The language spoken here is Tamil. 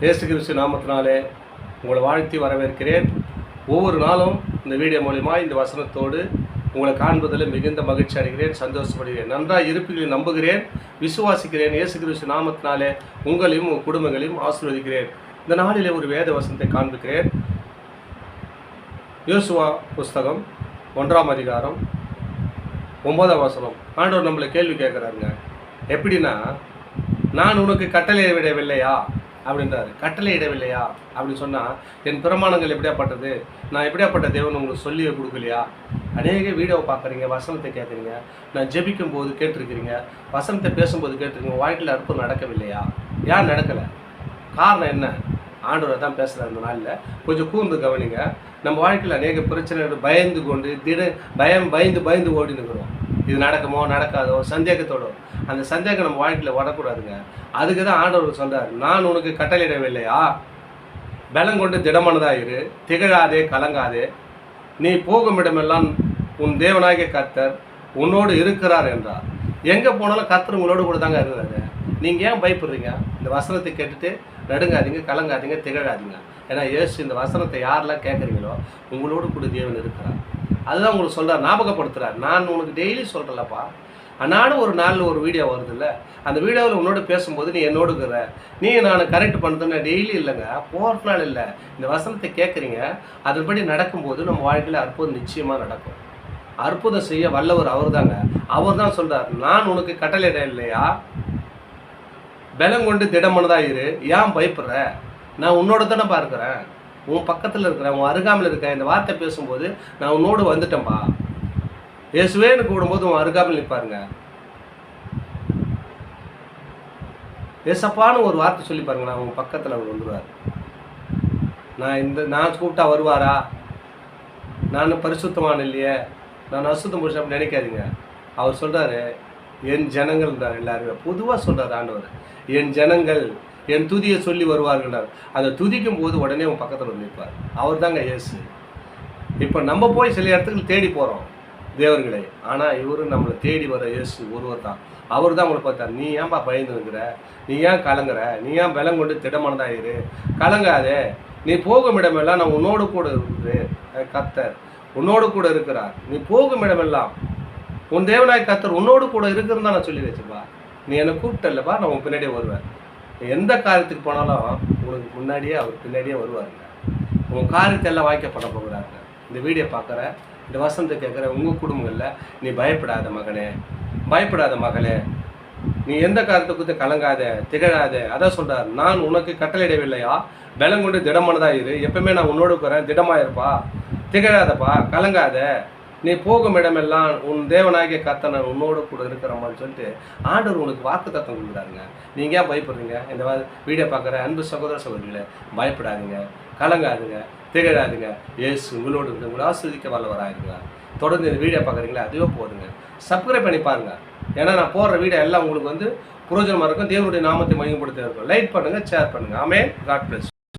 இயேசு கிறிஸ்து நாமத்தினாலே உங்களை வாழ்த்தி வரவேற்கிறேன். ஒவ்வொரு நாளும் இந்த வீடியோ மூலிமா இந்த வசனத்தோடு உங்களை காண்பதில் மிகுந்த மகிழ்ச்சி அடைகிறேன், சந்தோஷப்படுகிறேன். நன்றாக இருப்பீர்களை நம்புகிறேன், விசுவாசிக்கிறேன். இயேசு கிறிஸ்து நாமத்தினாலே உங்களையும் உங்கள் குடும்பங்களையும் ஆசீர்வதிக்கிறேன். இந்த நாளிலே ஒரு வேத வசனத்தை காண்பிக்கிறேன். யோசுவா புஸ்தகம் 1ஆம் அதிகாரம் 9ஆம் வசனம். ஆண்டவர் நம்மளை கேள்வி கேட்குறாருங்க. எப்படின்னா, நான் உனக்கு கட்டளை விடவில்லையா அப்படின்றாரு. கட்டளை இடவில்லையா அப்படின்னு சொன்னால், என் பிரமாணங்கள் எப்படியாப்பட்டது, நான் எப்படியாப்பட்ட தேவன் உங்களுக்கு சொல்லி கொடுக்கலையா? அநேக வீடியோவை பார்க்குறீங்க, வசனத்தை கேட்குறீங்க, நான் ஜெபிக்கும் போது கேட்டிருக்கிறீங்க, வசனத்தை பேசும்போது கேட்டிருக்கீங்க. வாழ்க்கையில் அற்புதம் நடக்கவில்லையா? ஏன் நடக்கலை? காரணம் என்ன? ஆண்டவர் தான் பேசுகிறார். இந்த நாளில் கொஞ்சம் கூர்ந்து கவனிங்க. நம்ம வாழ்க்கையில் அநேக பிரச்சனைகள் பயந்து கொண்டு பயந்து ஓடி நிற்கிறோம். இது நடக்குமோ நடக்காதோ சந்தேகத்தோடு. அந்த சந்தேகம் நம்ம வாழ்க்கையில் வரக்கூடாதுங்க. அதுக்கு தான் ஆண்டவர் சொல்கிறார், நான் உனக்கு கட்டளையிடவில்லையா? பலம் கொண்டு திடமானதாயிரு, திகழாதே, கலங்காதே. நீ போகும் இடமெல்லாம் உன் தேவனாகிய கர்த்தர் உன்னோடு இருக்கிறார் என்றார். எங்கே போனாலும் கர்த்தர் உங்களோடு கூட தாங்க இருக்கிறாரு. நீங்கள் ஏன் பயப்படுறீங்க? இந்த வசனத்தை கேட்டுட்டு நடுங்காதீங்க, கலங்காதீங்க, திகழாதீங்க. ஏன்னா இயேசு இந்த வசனத்தை யாரெல்லாம் கேட்குறீங்களோ உங்களோடு கூட தேவன் இருக்கிறார். அதுதான் உங்களுக்கு சொல்கிறார், ஞாபகப்படுத்துகிறார். நான் உனக்கு டெய்லி சொல்கிறேன்லப்பா. ஆனாலும் ஒரு நாளில் ஒரு வீடியோ வருது இல்லை, அந்த வீடியோவில் உன்னோடு பேசும்போது நீ என்னோடு இருக்கிற, நீ நான் கரெக்ட் பண்ணுறதுன்னு டெய்லி இல்லைங்க, போகிற நாள் இல்லை. இந்த வசனத்தை கேட்குறீங்க, அதன்படி நடக்கும்போது நம்ம வாழ்க்கையில் அற்புதம் நிச்சயமாக நடக்கும். அற்புதம் செய்ய வல்லவர் அவர் தாங்க. அவர் தான் சொல்கிறார், நான் உனக்கு கட்டளையிட இல்லையா? பலம் கொண்டு திடமானதாக இரு, ஏன் பயப்படுற? நான் உன்னோட தானே பார்க்குறேன், உன் பக்கத்தில் இருக்கிறேன், உன் அருகாமல் இருக்கேன். இந்த வார்த்தை பேசும்போது நான் உன்னோடு வந்துட்டேன்ப்பா. இயேசுவேன்னு கூடும்போது உன் அருகாமல் நிற்பாருங்க. ஏசப்பான்னு ஒரு வார்த்தை சொல்லி பாருங்க, நான் உன் பக்கத்தில் அவர் வந்துடுவார். நான் கூப்பிட்டா வருவாரா? நான் பரிசுத்தமான இல்லையே, நான் அசுத்தம் புருஷன் அப்படி நினைக்காதீங்க. அவர் சொல்கிறாரு, என் ஜனங்கள்ன்றார். எல்லாருமே பொதுவாக சொல்கிறார் ஆண்டவர், என் ஜனங்கள் என் துதியை சொல்லி வருவார்கள்ன்றார். அந்த துதிக்கும் போது உடனே உன் பக்கத்தில் வந்து நிற்பார். அவர் தாங்க இயேசு. இப்போ நம்ம போய் சில இடத்துக்கு தேடி போகிறோம் தேவர்களை, ஆனால் இவரும் நம்மளை தேடி வர இயேசு ஒருவர் தான். அவர் தான் உங்களை பார்த்தார். நீ ஏன்பா பயந்து இருக்கிற? நீ ஏன் கலங்குற? நீ ஏன் பலம் கொண்டு திடமானதாயிரு, கலங்காதே. நீ போகும் இடமெல்லாம் நான் உன்னோடு கூட இருக்குது. கர்த்தர் உன்னோடு கூட இருக்கிறார். நீ போகும் இடமெல்லாம் உன் தேவனாய் கர்த்தர் உன்னோடு கூட இருக்குன்னு தான் நான் சொல்லி வச்சுப்பா. நீ என்னை கூப்பிட்டல்லப்பா, நான் உன் பின்னாடியே வருவேன். எந்த காரியத்துக்கு போனாலும் உனக்கு முன்னாடியே அவர் பின்னாடியே வருவாருங்க. உன் காரியத்தை எல்லாம் வாய்க்கப்பட போகிறாருங்க. இந்த வீடியோ பார்க்குற, இந்த வசனத்தை கேட்குற உங்கள் குடும்பங்களில் நீ பயப்படாத மகனே, பயப்படாத மகளே. நீ எந்த காரியத்தை குறித்து கலங்காத, திகழாத. அதான் சொல்கிறார், நான் உனக்கு கட்டளையிடவில்லையா? பலம் கொண்டு திடமானதாக இரு, எப்பவுமே நான் உன்னோடு இருக்கிறேன், திடமாயிருப்பா, திகழாதப்பா, கலங்காத. நீ போகும் இடமெல்லாம் உன் தேவனாகிய கர்த்தர் நான் உன்னோடு கூட இருக்கிறோமான்னு சொல்லிட்டு ஆண்டவர் உனக்கு வாக்குத்தத்தம் கொடுக்குறாருங்க. நீங்கள் ஏன் பயப்படுறீங்க? இந்த வீடியோ பார்க்குற அன்பு சகோதர சகோதரிகளே, பயப்படாதுங்க, கலங்காதுங்க, திகழாதுங்க. இயேசு உங்களோடு உங்களை ஆசீர்வதிக்க வல்லவராயிருங்க. தொடர்ந்து இந்த வீடியோ பார்க்குறீங்களா? அதுவே போதுங்க. சப்ஸ்கிரைப் பண்ணி பாருங்க. ஏன்னா நான் போடுற வீடியோ எல்லாம் உங்களுக்கு புரோஜனமாக இருக்கும். தேவனுடைய நாமத்தை மகிமைப்படுத்த இருக்கும். லைக் பண்ணுங்கள், ஷேர் பண்ணுங்கள். ஆமென். God plus.